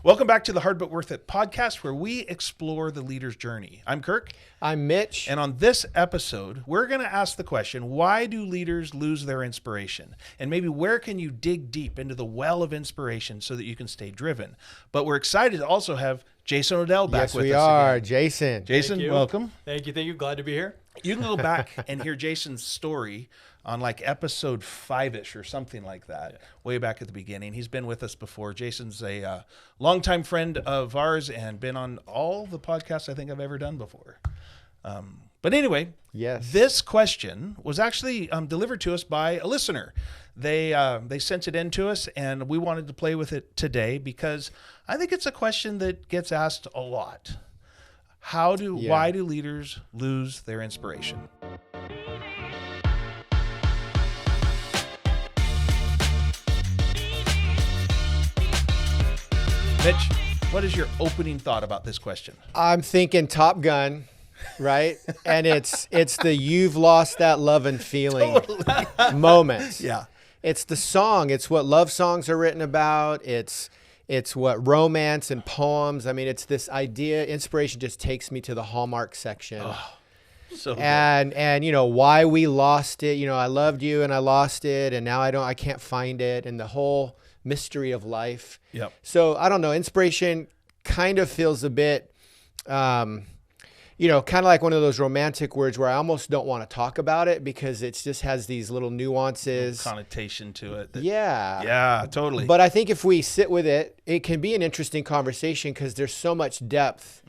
Welcome back to the Hard But Worth It podcast, where we explore the leader's journey. I'm Kirk. I'm Mitch. And on this episode, we're going to ask the question, why do leaders lose their inspiration? And maybe where can you dig deep into the well of inspiration so that you can stay driven? But we're excited to also have Jason Odell back with us. Yes, we are. Again. Jason. Jason, welcome. Thank you. Glad to be here. You can go back and hear Jason's story on like episode 5-ish or something like that, way back at the beginning. He's been with us before. Jason's a longtime friend of ours and been on all the podcasts I think I've ever done before. But anyway, yes, this question was actually delivered to us by a listener. They sent it in to us, and we wanted to play with it today because I think it's a question that gets asked a lot. Why do leaders lose their inspiration? Mitch, what is your opening thought about this question? I'm thinking Top Gun, right? And it's the you've lost that love and feeling moment. Yeah. It's the song. It's what love songs are written about. It's what romance and poems. I mean, it's this idea. Inspiration just takes me to the Hallmark section. Oh, so good. And you know why we lost it. You know, I loved you and I lost it, and now I can't find it, and the whole mystery of life. Yep. So I don't know. Inspiration kind of feels a bit, kind of like one of those romantic words where I almost don't want to talk about it because it just has these little nuances, connotation to it. Yeah, totally. But I think if we sit with it, it can be an interesting conversation because there's so much depth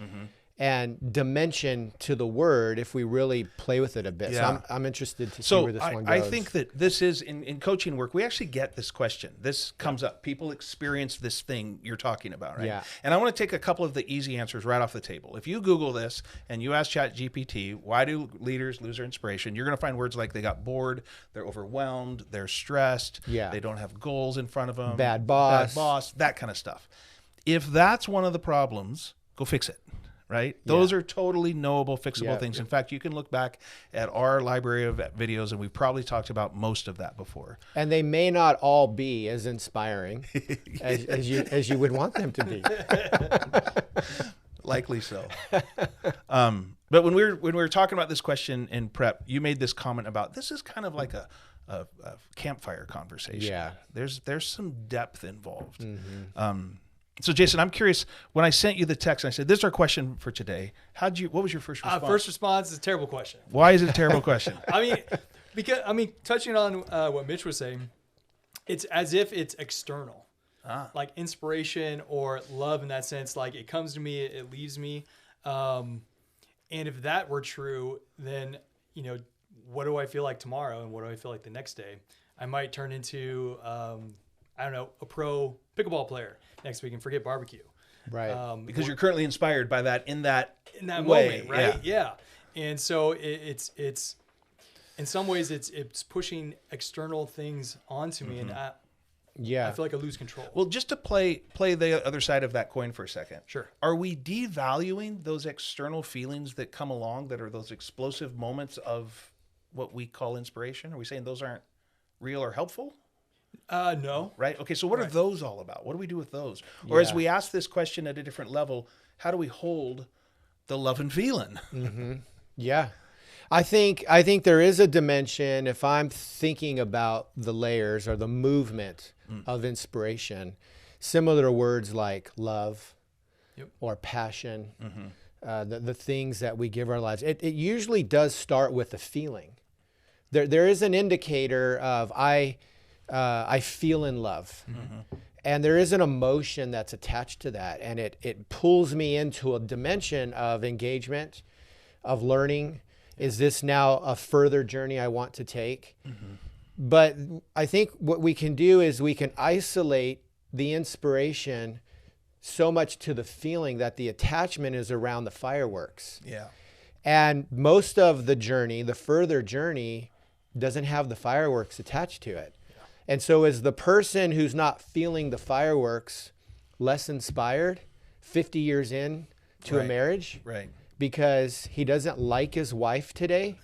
and dimension to the word if we really play with it a bit. Yeah. So I'm interested to see where this one goes. I think that this is, in coaching work, we actually get this question. This comes up. People experience this thing you're talking about, right? Yeah. And I want to take a couple of the easy answers right off the table. If you Google this and you ask ChatGPT, why do leaders lose their inspiration? You're going to find words like they got bored, they're overwhelmed, they're stressed, they don't have goals in front of them, bad boss, that kind of stuff. If that's one of the problems, go fix it. Right? Those are totally knowable, fixable things. In fact, you can look back at our library of videos, and we've probably talked about most of that before. And they may not all be as inspiring as you would want them to be. Likely so. But when we were talking about this question in prep, you made this comment about this is kind of like a campfire conversation. Yeah. There's some depth involved. So Jason, I'm curious, when I sent you the text, I said, this is our question for today. What was your first response? First response is a terrible question. Why is it a terrible question? because touching on what Mitch was saying, it's as if it's external, like inspiration or love in that sense. Like it comes to me, it leaves me. And if that were true, then, what do I feel like tomorrow? And what do I feel like the next day? I might turn into, a pro pickleball player next week and forget barbecue. Right. Because you're currently inspired by that in that way, moment, right? Yeah. And so it's in some ways it's pushing external things onto me, and I feel like I lose control. Well, just to play the other side of that coin for a second. Sure. Are we devaluing those external feelings that come along that are those explosive moments of what we call inspiration? Are we saying those aren't real or helpful? No. Right? Okay, so what are those all about? What do we do with those? Or as we ask this question at a different level, how do we hold the love and feeling? Yeah. I think there is a dimension, if I'm thinking about the layers or the movement of inspiration, similar to words like love or passion, the things that we give our lives. It usually does start with a feeling. There is an indicator of I feel in love. And there is an emotion that's attached to that. And it pulls me into a dimension of engagement, of learning. Is this now a further journey I want to take? But I think what we can do is we can isolate the inspiration so much to the feeling that the attachment is around the fireworks. Yeah. And most of the journey, the further journey, doesn't have the fireworks attached to it. And so is the person who's not feeling the fireworks less inspired 50 years in to a marriage? Right. Because he doesn't like his wife today,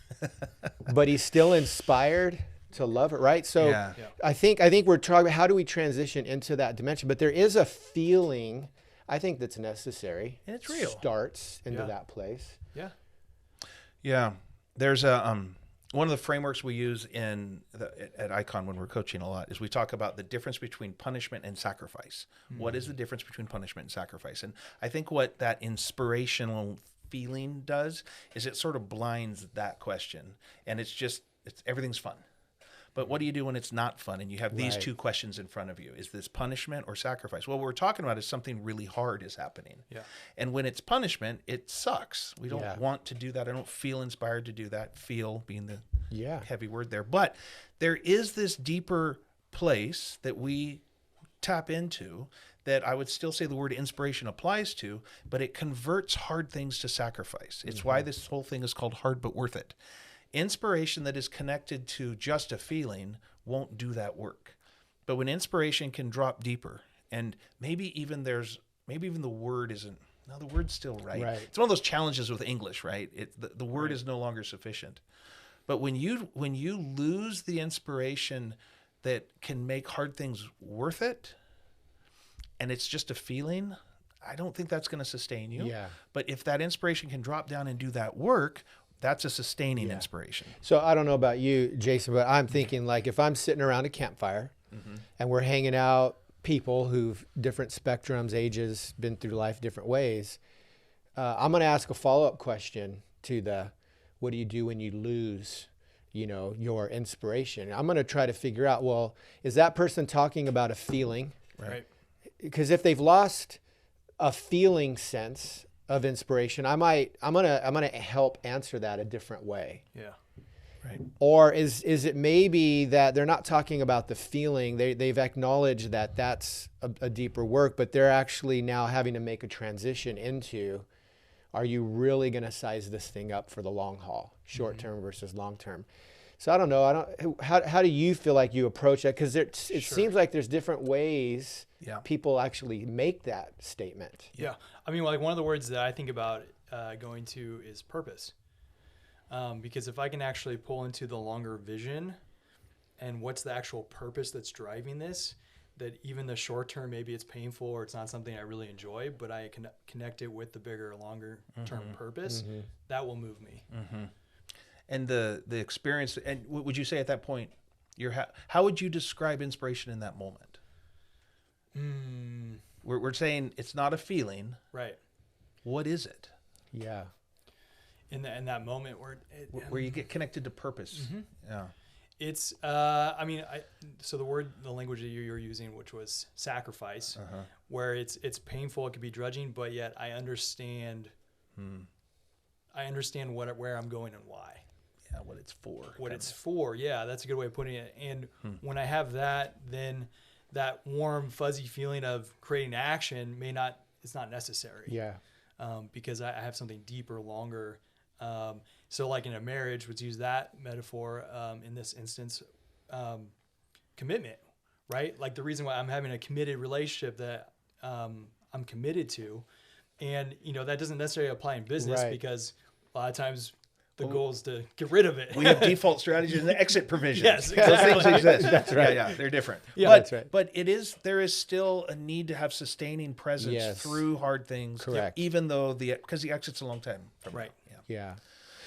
but he's still inspired to love her, right? So I think we're talking about how do we transition into that dimension, but there is a feeling I think that's necessary. And it's real. Starts into Yeah. that place. Yeah. Yeah. There's a one of the frameworks we use at Icon when we're coaching a lot is we talk about the difference between punishment and sacrifice. What is the difference between punishment and sacrifice? And I think what that inspirational feeling does is it sort of blinds that question, and it's everything's fun. But what do you do when it's not fun and you have these Right. two questions in front of you? Is this punishment or sacrifice? Well, what we're talking about is something really hard is happening. Yeah. And when it's punishment, it sucks. We don't Yeah. want to do that. I don't feel inspired to do that. Feel being the Yeah. heavy word there. But there is this deeper place that we tap into that I would still say the word inspiration applies to, but it converts hard things to sacrifice. It's why this whole thing is called hard but worth it. Inspiration that is connected to just a feeling won't do that work. But when inspiration can drop deeper, and maybe even the word isn't, no, the word's still right. Right. It's one of those challenges with English, right? The word is no longer sufficient. But when you lose the inspiration that can make hard things worth it, and it's just a feeling, I don't think that's going to sustain you. Yeah. But if that inspiration can drop down and do that work, that's a sustaining Yeah. inspiration. So I don't know about you, Jason, but I'm thinking like if I'm sitting around a campfire and we're hanging out, people who've different spectrums, ages, been through life different ways, I'm going to ask a follow-up question to what do you do when you lose, your inspiration? I'm going to try to figure out, well, is that person talking about a feeling? Right. Because if they've lost a feeling sense of inspiration, I'm gonna help answer that a different way. Yeah. Right. Or is it maybe that they're not talking about the feeling, they've acknowledged that that's a deeper work, but they're actually now having to make a transition into, are you really going to size this thing up for the long haul, short term versus long term? So I don't know. How do you feel like you approach that? Because it seems like there's different ways Yeah. people actually make that statement. Yeah. I mean, like one of the words that I think about going to is purpose. Because if I can actually pull into the longer vision and what's the actual purpose that's driving this, that even the short term, maybe it's painful or it's not something I really enjoy, but I can connect it with the bigger, longer term purpose, that will move me. And the experience, and would you say at that point, how would you describe inspiration in that moment? We're saying it's not a feeling. Right. What is it? Yeah. In that moment Where you get connected to purpose. Yeah. it's, so the language that you're using, which was sacrifice, where it's painful, it could be drudging, but yet I understand where I'm going and why. Yeah, what it's for. What it's for. Yeah, that's a good way of putting it. And when I have that, then that warm, fuzzy feeling of creating action it's not necessary. Yeah. Because I have something deeper, longer. So like in a marriage, let's use that metaphor in this instance, commitment, right? Like the reason why I'm having a committed relationship that I'm committed to. And, that doesn't necessarily apply in business Right. because a lot of times the goal is to get rid of it. We have default strategies and exit provisions. Yes, Those exactly. things exist. That's right. Yeah, they're different. Yeah, but, that's right. But there is still a need to have sustaining presence Yes. through hard things. Correct. Even though because the exit's a long time from Right. now. Yeah. Yeah.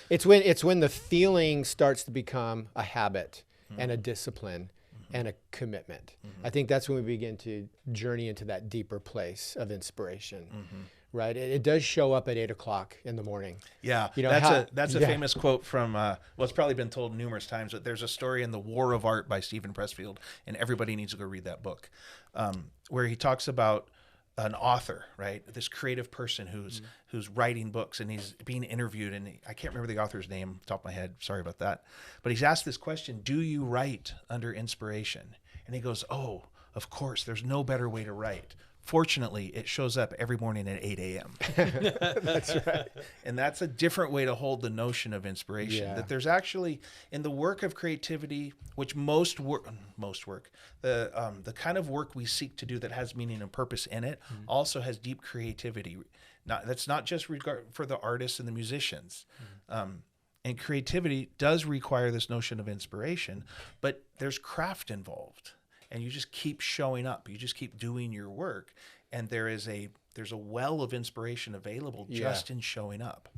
It's when the feeling starts to become a habit and a discipline and a commitment. I think that's when we begin to journey into that deeper place of inspiration. Right. It does show up at 8:00 in the morning. Yeah, You know, that's a yeah. famous quote from, it's probably been told numerous times, but there's a story in The War of Art by Stephen Pressfield, and everybody needs to go read that book, where he talks about an author, right? This creative person who's writing books, and he's being interviewed, and I can't remember the author's name off the top of my head. Sorry about that. But he's asked this question, do you write under inspiration? And he goes, oh, of course, there's no better way to write. Fortunately, it shows up every morning at 8 a.m. That's right. And that's a different way to hold the notion of inspiration. Yeah. That there's actually, in the work of creativity, which most work, the kind of work we seek to do that has meaning and purpose in it, also has deep creativity. That's not just for the artists and the musicians. And creativity does require this notion of inspiration, but there's craft involved. And you just keep showing up. You just keep doing your work. And there's there's a well of inspiration available Yeah. just in showing up.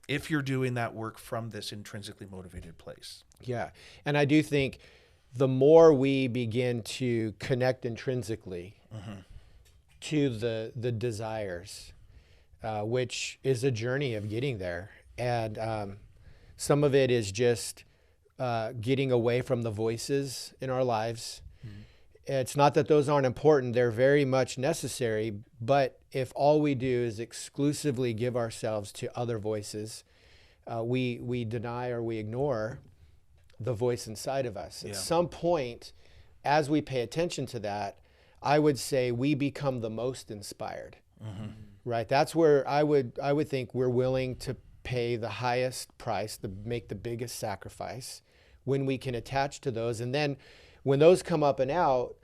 If you're doing that work from this intrinsically motivated place. Yeah. And I do think the more we begin to connect intrinsically to the desires, which is a journey of getting there. And some of it is just getting away from the voices in our lives. It's not that those aren't important. They're very much necessary. But if all we do is exclusively give ourselves to other voices, we deny or we ignore the voice inside of us. At some point, as we pay attention to that, I would say we become the most inspired. Right? That's where I would think we're willing to pay the highest price, to make the biggest sacrifice when we can attach to those. And then when those come up and out,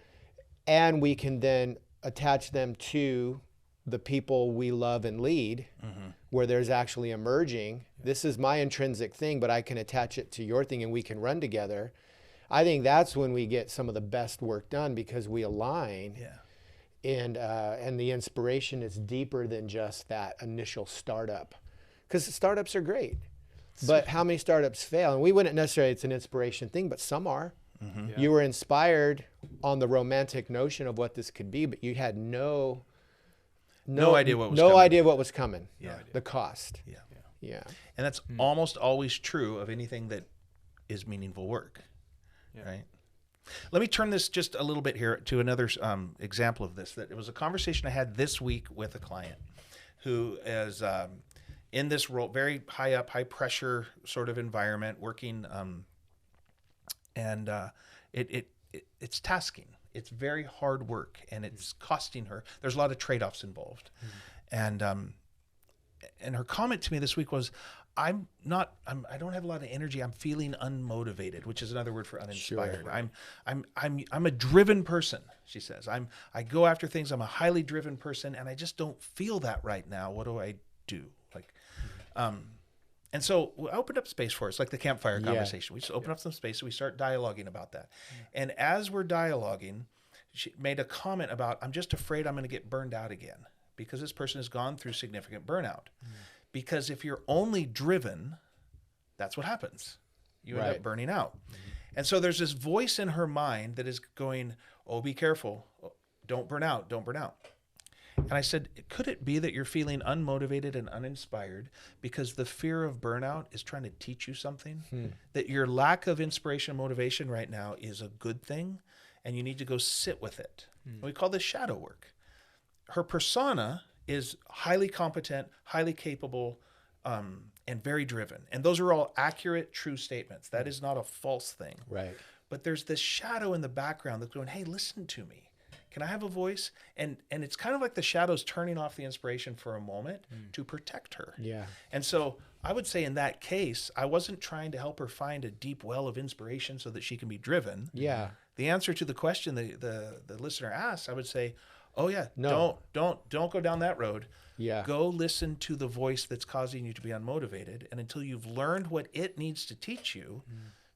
and we can then attach them to the people we love and lead, where there's actually emerging, this is my intrinsic thing, but I can attach it to your thing and we can run together. I think that's when we get some of the best work done, because we align. And the inspiration is deeper than just that initial startup. Because startups are great, but how many startups fail? And we wouldn't necessarily, it's an inspiration thing, but some are. You were inspired on the romantic notion of what this could be, but you had no idea what was coming. idea what was coming. The cost. Yeah. And that's almost always true of anything that is meaningful work, right? Let me turn this just a little bit here to another example of this. That it was a conversation I had this week with a client who is in this role, very high up, high pressure sort of environment, working, and it's tasking. It's very hard work, and it's costing her. There's a lot of trade-offs involved, and her comment to me this week was, I don't have a lot of energy. I'm feeling unmotivated, which is another word for uninspired. Sure. I'm a driven person, she says. I go after things. I'm a highly driven person, and I just don't feel that right now. What do I do? And so we opened up space for us, like the campfire conversation. We just open up some space, and we start dialoguing about that. And as we're dialoguing, she made a comment about, I'm just afraid I'm going to get burned out again, because this person has gone through significant burnout. Because if you're only driven, that's what happens. You end up burning out. And so there's this voice in her mind that is going, oh, be careful. Don't burn out. Don't burn out. And I said, could it be that you're feeling unmotivated and uninspired because the fear of burnout is trying to teach you something? That your lack of inspiration and motivation right now is a good thing, and you need to go sit with it. We call this shadow work. Her persona is highly competent, highly capable, and very driven. And those are all accurate, true statements. That is not a false thing. Right. But there's this shadow in the background that's going, hey, listen to me. Can I have a voice? And it's kind of like the shadow's turning off the inspiration for a moment to protect her. Yeah. And so I would say in that case, I wasn't trying to help her find a deep well of inspiration so that she can be driven. Yeah. The answer to the question the listener asked, I would say, oh yeah, No. don't go down that road. Yeah. Go listen to the voice that's causing you to be unmotivated. And until you've learned what it needs to teach you,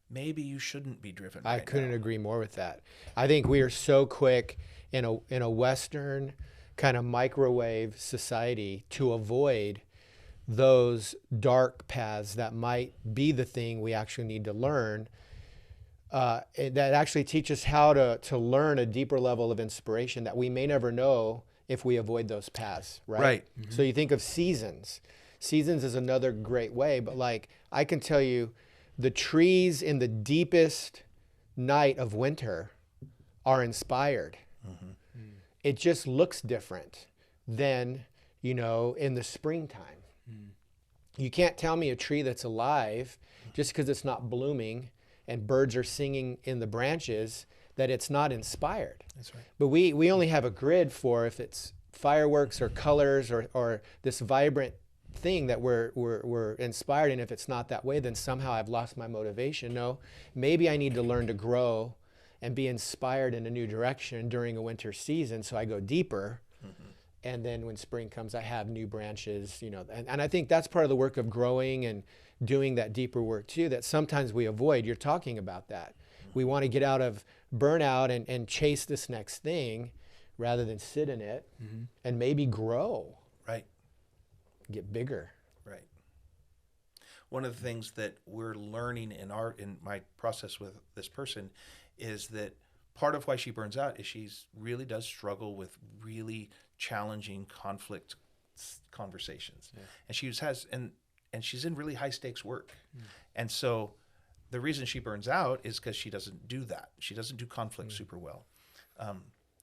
maybe you shouldn't be driven. I right couldn't now. agree more with that. I think we are so quick in a Western kind of microwave society to avoid those dark paths that might be the thing we actually need to learn. That actually teach us how to learn a deeper level of inspiration that we may never know if we avoid those paths, right? Right. So you think of seasons. Seasons is another great way, but like I can tell you, the trees in the deepest night of winter are inspired. It just looks different than, in the springtime. You can't tell me a tree that's alive just because it's not blooming and birds are singing in the branches that it's not inspired. That's right. But we only have a grid for if it's fireworks or colors or this vibrant thing that we're inspired in. If it's not that way, then somehow I've lost my motivation. No, maybe I need to learn to grow and be inspired in a new direction during a winter season, so I go deeper. And then when spring comes, I have new branches, and I think that's part of the work of growing and doing that deeper work too, that sometimes we avoid. You're talking about that. We want to get out of burnout and chase this next thing rather than sit in it Mm-hmm. and maybe grow, Right. get bigger. Right. One of the things that we're learning in my process with this person is that part of why she burns out is she's really does struggle with really challenging conflict conversations. Yeah. And and she's in really high stakes work. And so the reason she burns out is because she doesn't do that. She doesn't do conflict super well.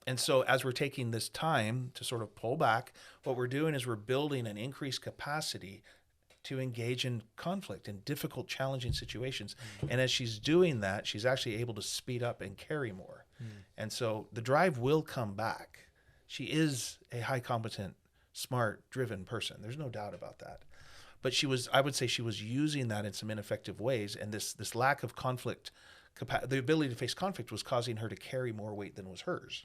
And so as we're taking this time to sort of pull back, what we're doing is we're building an increased capacity to engage in conflict in difficult, challenging situations. And as she's doing that, she's actually able to speed up and carry more. And so the drive will come back. She is a high competent, smart, driven person. There's no doubt about that. But I would say she was using that in some ineffective ways. And this lack of conflict, the ability to face conflict was causing her to carry more weight than was hers.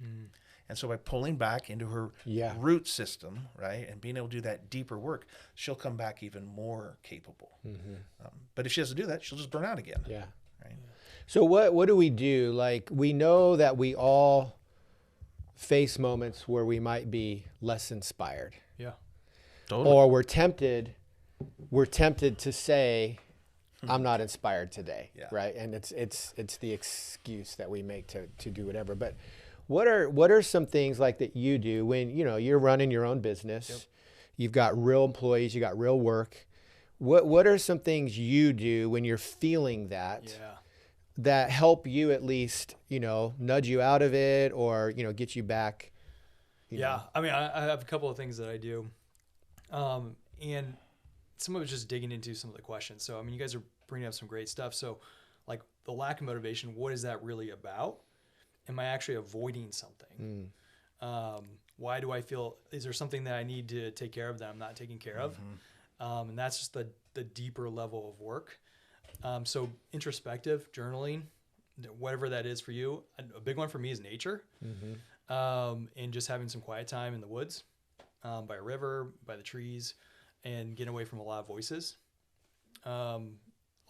And so by pulling back into her root system, right, and being able to do that deeper work, she'll come back even more capable. But if she doesn't do that, she'll just burn out again. Yeah. Right? So what do we do? Like, we know that we all face moments where we might be less inspired, Yeah. Totally. or we're tempted to say, I'm not inspired today. Yeah. Right. And it's the excuse that we make to do whatever. But what are some things like that you do when, you're running your own business, Yep. you've got real employees, you got real work. What are some things you do when you're feeling that? Yeah. That help you at least, nudge you out of it, or, get you back? Yeah. I mean, I have a couple of things that I do. And some of it's just digging into some of the questions. So, I mean, you guys are bringing up some great stuff. So, like, the lack of motivation, what is that really about? Am I actually avoiding something? Why do I feel, is there something that I need to take care of that I'm not taking care of? And that's just the deeper level of work. So introspective journaling, whatever that is for you. A big one for me is nature, and just having some quiet time in the woods, by a river, by the trees, and getting away from a lot of voices. A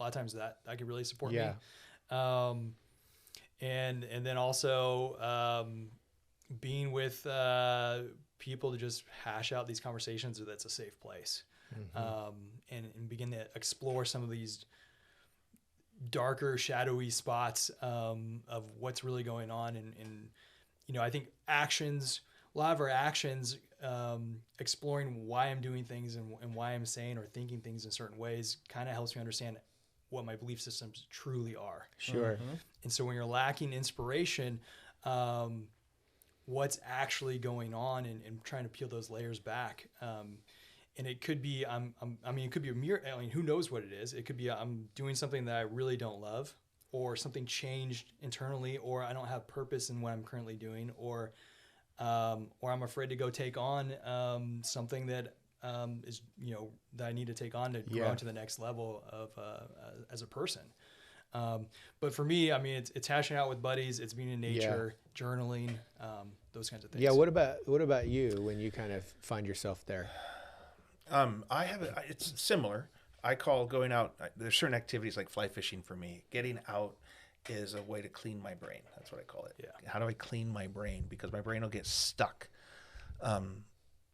lot of times that could really support me. And then also being with people to just hash out these conversations that's a safe place, and begin to explore some of these darker, shadowy spots of what's really going on. And I think a lot of our actions, exploring why I'm doing things and why I'm saying or thinking things in certain ways kind of helps me understand what my belief systems truly are. Sure. And so when you're lacking inspiration, what's actually going on, and trying to peel those layers back. And it could be, it could be a mere, who knows what it is? It could be, I'm doing something that I really don't love, or something changed internally, or I don't have purpose in what I'm currently doing, or I'm afraid to go take on something that is, that I need to take on to grow to the next level of as a person. But for me, it's hashing out with buddies, it's being in nature, journaling, those kinds of things. Yeah. What about you when you kind of find yourself there? It's similar. I call going out. There's certain activities like fly fishing for me. Getting out is a way to clean my brain. That's what I call it. Yeah. How do I clean my brain? Because my brain will get stuck.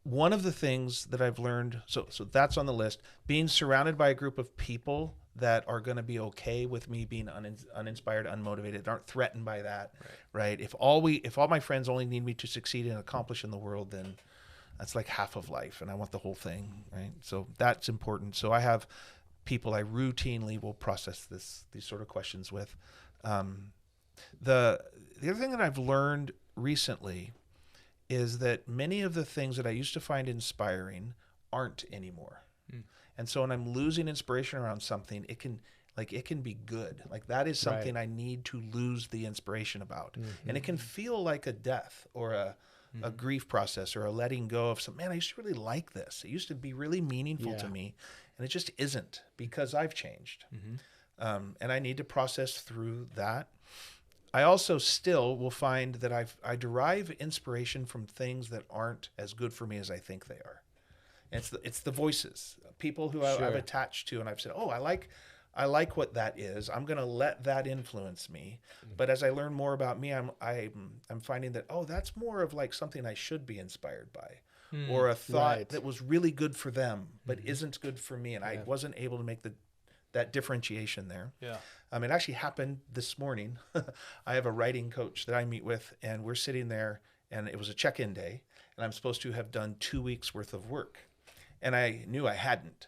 One of the things that I've learned, so that's on the list, being surrounded by a group of people that are going to be okay with me being uninspired, unmotivated, aren't threatened by that, right? If all my friends only need me to succeed and accomplish in the world, then that's like half of life, and I want the whole thing, right? So that's important. So I have people I routinely will process these sort of questions with. The other thing that I've learned recently is that many of the things that I used to find inspiring aren't anymore. And so when I'm losing inspiration around something, it can be good. Like that is something I need to lose the inspiration about. And it can feel like a death or a grief process or a letting go of I used to really like this. It used to be really meaningful to me, and it just isn't because I've changed. And I need to process through that. I also still will find that I derive inspiration from things that aren't as good for me as I think they are. And it's the voices, people who I've attached to, and I've said, oh, I I like what that is. I'm going to let that influence me. But as I learn more about me, I'm finding that, oh, that's more of like something I should be inspired by, or a thought that was really good for them, but isn't good for me. And I wasn't able to make that differentiation there. Yeah. It actually happened this morning. I have a writing coach that I meet with, and we're sitting there, and it was a check-in day, and I'm supposed to have done 2 weeks worth of work. And I knew I hadn't.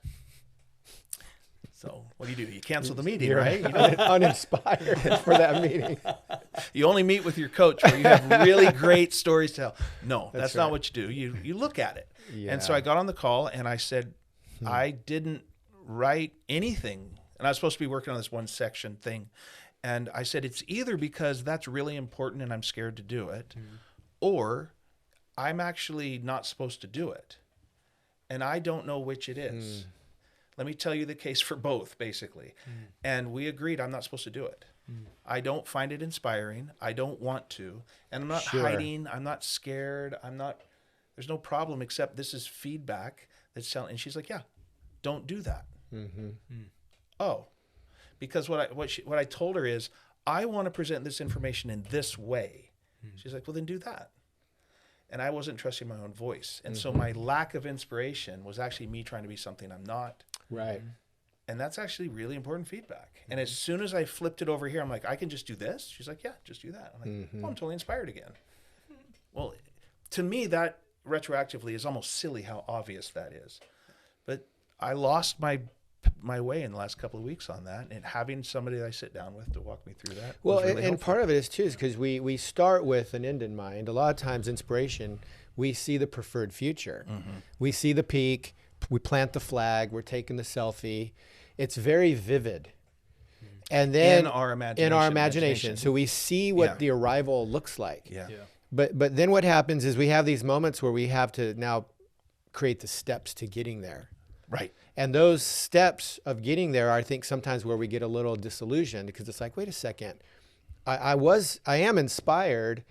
So what do? You cancel the meeting, right? You uninspired for that meeting. You only meet with your coach where you have really great stories to tell. No, that's not what you do. You look at it. Yeah. And so I got on the call and I said, I didn't write anything. And I was supposed to be working on this one section thing. And I said, it's either because that's really important and I'm scared to do it, or I'm actually not supposed to do it. And I don't know which it is. Let me tell you the case for both, basically. And we agreed I'm not supposed to do it. I don't find it inspiring. I don't want to. And I'm not hiding. I'm not scared. There's no problem, except this is feedback that's telling. And she's like, yeah, don't do that. Oh, because what I told her is, I want to present this information in this way. She's like, well, then do that. And I wasn't trusting my own voice. And so my lack of inspiration was actually me trying to be something I'm not. Right. And that's actually really important feedback. And as soon as I flipped it over here, I'm like, I can just do this? She's like, yeah, just do that. I'm like, oh, I'm totally inspired again. Well, to me, that retroactively is almost silly how obvious that is. But I lost my way in the last couple of weeks on that, and having somebody that I sit down with to walk me through that. Well, was really and helpful. part of it is too, is because we start with an end in mind. A lot of times inspiration, we see the preferred future. We see the peak, we plant the flag, we're taking the selfie. It's very vivid. And then in our imagination. So we see what the arrival looks like. Yeah. But then what happens is we have these moments where we have to now create the steps to getting there. Right. And those steps of getting there, I think sometimes where we get a little disillusioned, because it's like, wait a second, I am inspired,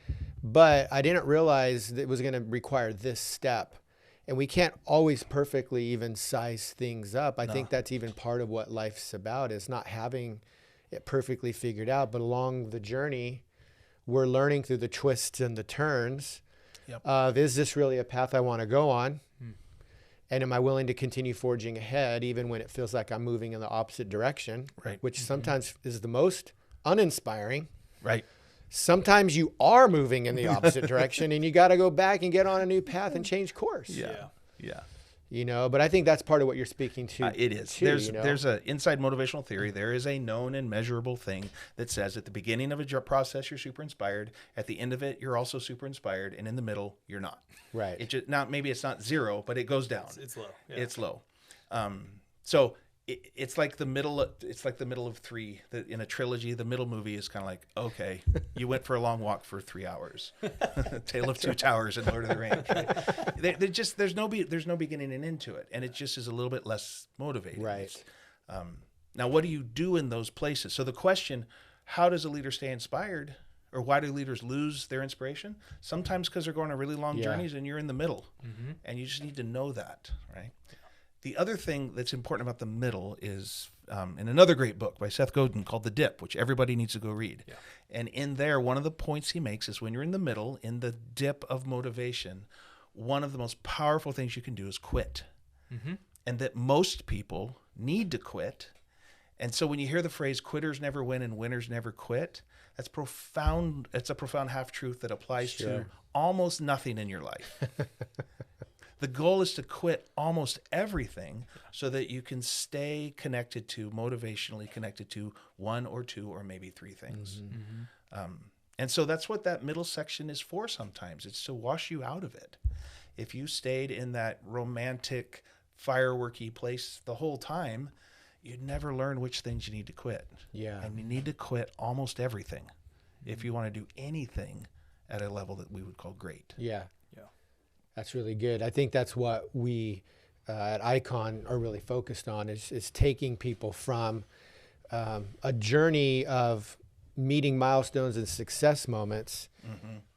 but I didn't realize that it was going to require this step. And we can't always perfectly even size things up. I think that's even part of what life's about, is not having it perfectly figured out, but along the journey, we're learning through the twists and the turns of, is this really a path I want to go on? And am I willing to continue forging ahead even when it feels like I'm moving in the opposite direction, which sometimes is the most uninspiring. Right. Sometimes you are moving in the opposite direction and you got to go back and get on a new path and change course. Yeah. You know, but I think that's part of what you're speaking to. It is. Too, there's a inside motivational theory. There is a known and measurable thing that says at the beginning of a process, you're super inspired. At the end of it, you're also super inspired. And in the middle, you're not. Right. It just, now, maybe it's not zero, but it goes down. It's low. Yeah. It's low. So it's like the middle. It's like the middle of three. In a trilogy, the middle movie is kind of like, okay, you went for a long walk for 3 hours. Tale of Two Towers and Lord of the Rings. There's no beginning and end to it, and it just is a little bit less motivating. Right. Now, what do you do in those places? So the question, how does a leader stay inspired, or why do leaders lose their inspiration? Sometimes because they're going on really long journeys, and you're in the middle, and you just need to know that, right? The other thing that's important about the middle is in another great book by Seth Godin called The Dip, which everybody needs to go read. Yeah. And in there, one of the points he makes is when you're in the middle, in the dip of motivation, one of the most powerful things you can do is quit. And that most people need to quit. And so when you hear the phrase quitters never win and winners never quit, that's profound. It's a profound half-truth that applies to almost nothing in your life. The goal is to quit almost everything so that you can stay connected to, motivationally connected to one or two or maybe three things. And so that's what that middle section is for sometimes. It's to wash you out of it. If you stayed in that romantic, fireworky place the whole time, you'd never learn which things you need to quit. Yeah. And you need to quit almost everything if you want to do anything at a level that we would call great. Yeah. That's really good. I think that's what we at Icon are really focused on, is taking people from a journey of meeting milestones and success moments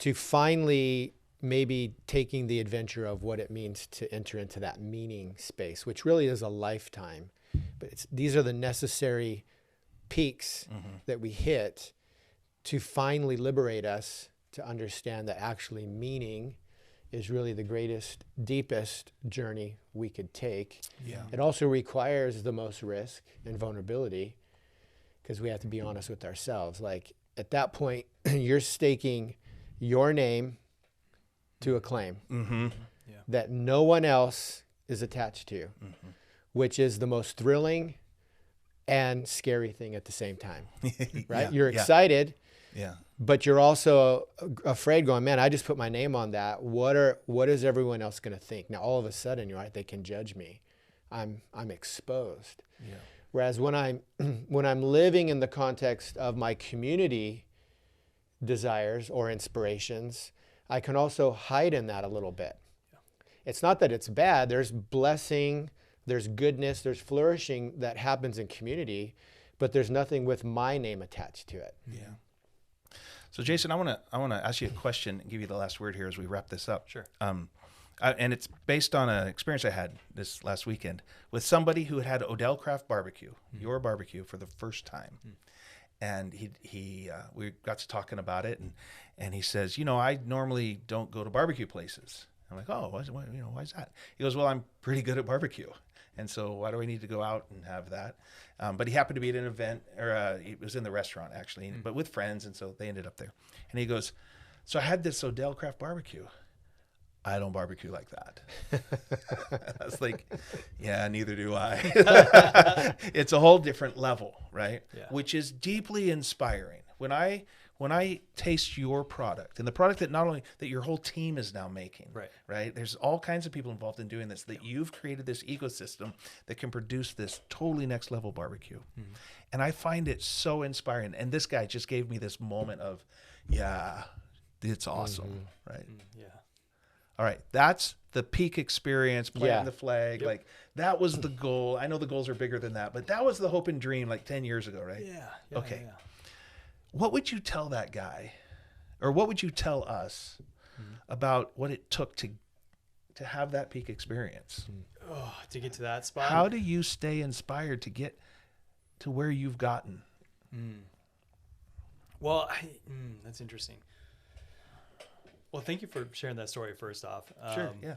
to finally maybe taking the adventure of what it means to enter into that meaning space, which really is a lifetime. but these are the necessary peaks that we hit to finally liberate us to understand that actually meaning is really the greatest, deepest journey we could take. Yeah. It also requires the most risk and vulnerability because we have to be honest with ourselves. Like at that point, you're staking your name to a claim that no one else is attached to, which is the most thrilling and scary thing at the same time, right? Yeah, You're excited, Yeah. but you're also afraid going, man, I just put my name on that. What is everyone else going to think? Now, all of a sudden, you're right, they can judge me. I'm exposed. Yeah. Whereas when I'm living in the context of my community desires or inspirations, I can also hide in that a little bit. It's not that it's bad. There's blessing, there's goodness, there's flourishing that happens in community, but there's nothing with my name attached to it. Yeah. So Jason, I want to ask you a question and give you the last word here as we wrap this up. Sure. And it's based on an experience I had this last weekend with somebody who had Odell Craft Barbecue, your barbecue, for the first time. And we got to talking about it, and he says, I normally don't go to barbecue places. I'm like, oh, why is that? He goes, well, I'm pretty good at barbecue, and so why do I need to go out and have that? But he happened to be at an event, or he was in the restaurant actually, but with friends, and so they ended up there. And he goes, so I had this Odell Craft Barbecue. I don't barbecue like that. I was like, yeah, neither do I. It's a whole different level, right? Yeah. Which is deeply inspiring. When I taste your product, and the product that not only that your whole team is now making, right? There's all kinds of people involved in doing this, that you've created this ecosystem that can produce this totally next level barbecue. And I find it so inspiring. And this guy just gave me this moment of, yeah, it's awesome, right? Yeah. All right, that's the peak experience, planting Yeah. the flag. Like, that was the goal. I know the goals are bigger than that, but that was the hope and dream like 10 years ago, right? Yeah. Okay. What would you tell that guy, or what would you tell us about what it took to have that peak experience? Oh, to get to that spot. How do you stay inspired to get to where you've gotten? Well, that's interesting. Well, thank you for sharing that story first off. Sure, yeah.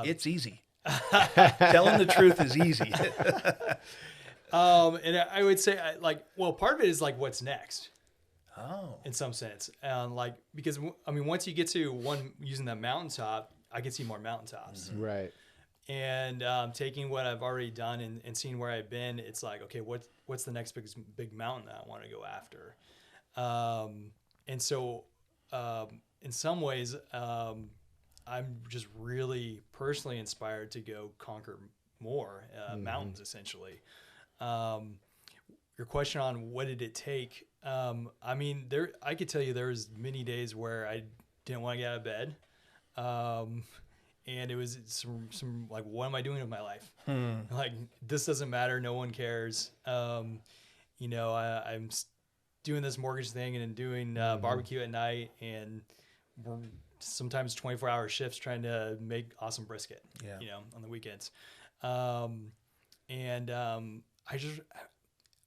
It's easy. Telling the truth is easy. And I would say, part of it is like, what's next? Oh. In some sense. Because, once you get to using that mountaintop, I can see more mountaintops. Right. And taking what I've already done and seeing where I've been, it's like, okay, what's the next big mountain that I want to go after? And so, in some ways, I'm just really personally inspired to go conquer more mountains, essentially. Your question on what did it take? I could tell you there was many days where I didn't want to get out of bed. And it was some like, what am I doing with my life? Like, this doesn't matter. No one cares. I'm doing this mortgage thing and doing barbecue at night, and we're sometimes 24-hour shifts trying to make awesome brisket, on the weekends. I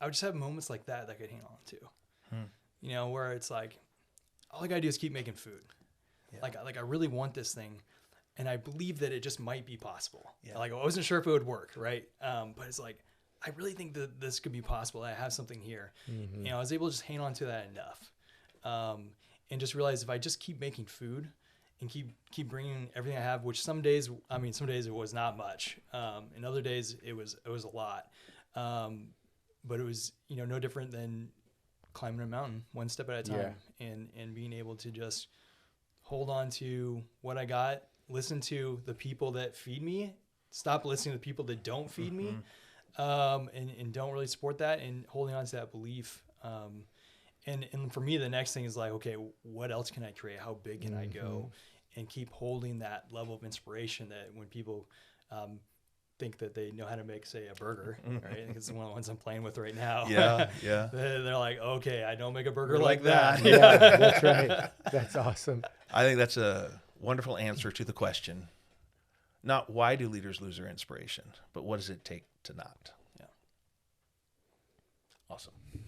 would just have moments like that I could hang on to, where it's like, all I gotta do is keep making food. Yeah. Like I really want this thing, and I believe that it just might be possible. Yeah. Like, I wasn't sure if it would work, right? But it's like, I really think that this could be possible. I have something here. I was able to just hang on to that enough. And just realize if I just keep making food and keep bringing everything I have, which some days it was not much. And other days it was a lot. But it was, no different than climbing a mountain one step at a time, and being able to just hold on to what I got, listen to the people that feed me, stop listening to the people that don't feed me, and don't really support that, and holding on to that belief. And for me, the next thing is like, okay, what else can I create? How big can I go? And keep holding that level of inspiration that when people think that they know how to make, say, a burger, right? I think it's one of the ones I'm playing with right now. Yeah. They're like, okay, I don't make a burger like that. Yeah, that's right. That's awesome. I think that's a wonderful answer to the question. Not why do leaders lose their inspiration, but what does it take to not? Awesome.